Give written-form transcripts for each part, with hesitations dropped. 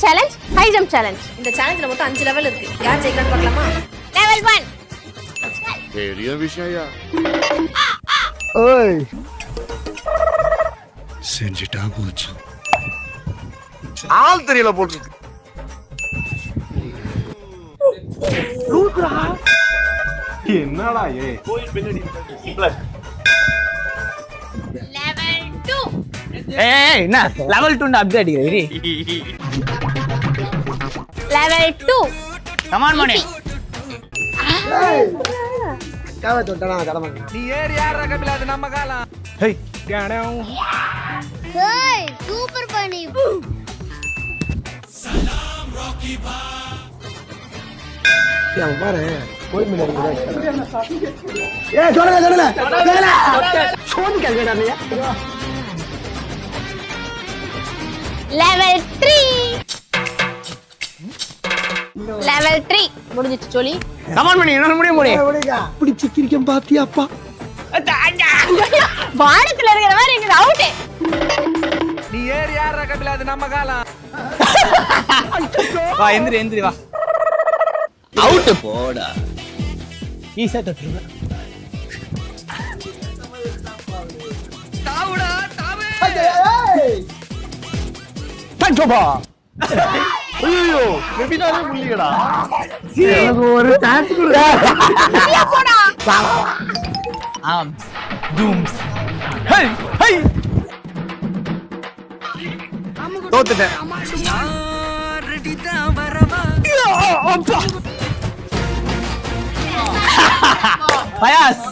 Challenge high jump challenge. இந்த சேலஞ்சில மொத்தம் 5 level இருக்கு. யார் ஜெயிக்கலாம்னு பார்க்கலாமா? லெவல் 1. பெரிய விஷயம்யா. ஓய் செஞ்சிட்டா போச்சு. ஆள் தெரியல போட்டுருக்கு. என்னடா கோயில் பின்னாடி லெவல் 2. ஏய் என்ன லெவல் 2 அப்படியே அடிக்குது. லெவல் 2. Come on Mani. காவ தொட்டனா கடமை. நீ ஏர் யாரா கபில அது நம்ம காலம். ஹே காணோம். ஹேய் சூப்பர் பண்ணி. சலாம் ராக்கி பா. யா பாரு கோயில் பின்னாடி ஏய் தொடல சோதி கேக்குடா நீ. லெவல் 3. லெவல் 3 முடிஞ்சிச்சு சொல்லி. கம் ஆன் மணி என்ன முடிய இப்படி சிக்கிரிக்கம் பாத்தியாப்பா. வானத்துல இருக்கிற மாதிரி இங்க அவுட். நீ ஏர் யாரா கபில அது நம்ம காலம். வா எந்திரி வா. அவுட் போடா. ஈஸியா தொட்டுருங்க. தாவுடா தாவே. பஞ்சோபா. ஐயோ வெபினாரே முள்ளியடா. எனக்கு ஒரு டான்ஸ் குடு. போடா. ஆம் டூம்ஸ். ஹே ஹே தோத்துட்டேன். ரெடி தான் வரவா. அப்பா பயாஸ்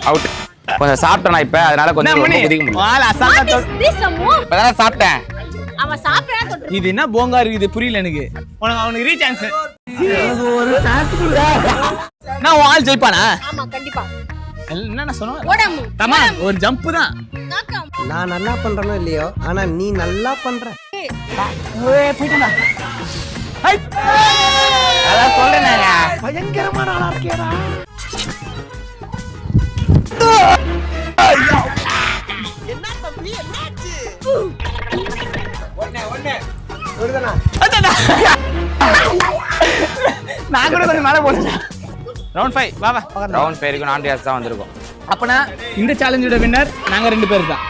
அவுட். கொஞ்சம் சாப்பிட்டேன் இப்ப, அதனால கொஞ்சம் குதிக்க முடியல. வால அசால்ட்டா திஸ் அம்மு. இப்பதான் சாப்பிட்டேன். அவன் சாப்பிடறா தொட்டு. இது என்ன போங்கா இருக்குது புரியல எனக்கு. அவனுக்கு ரீச் சான்ஸ். ஒரு டான்ஸ் குடு. நான் ஆல் ஜெயிப்பானா? ஆமா கண்டிப்பா. என்ன சொன்னா? ஓடம்மு. தமா ஒரு ஜம்ப் தான். நாக்கம். நான் நல்லா பண்றேனோ இல்லையோ ஆனா நீ நல்லா பண்ற. ஏய் போய்டா. ஹை அத சொல்றேனே. பயங்கரமான ஆளா இருக்கேடா. என்ன தம்பி என்னாச்சு? ஒண்ணே ஒருதனா. நான் கூட கொஞ்சம் மேல போறேன். ரவுண்ட் 5 வா ரவுண்ட் பேருக்கு நான் தான் வந்திருக்கோம். அப்பனா இந்த சேலஞ்சோட வின்னர் நாங்க 2 பேர் தான்.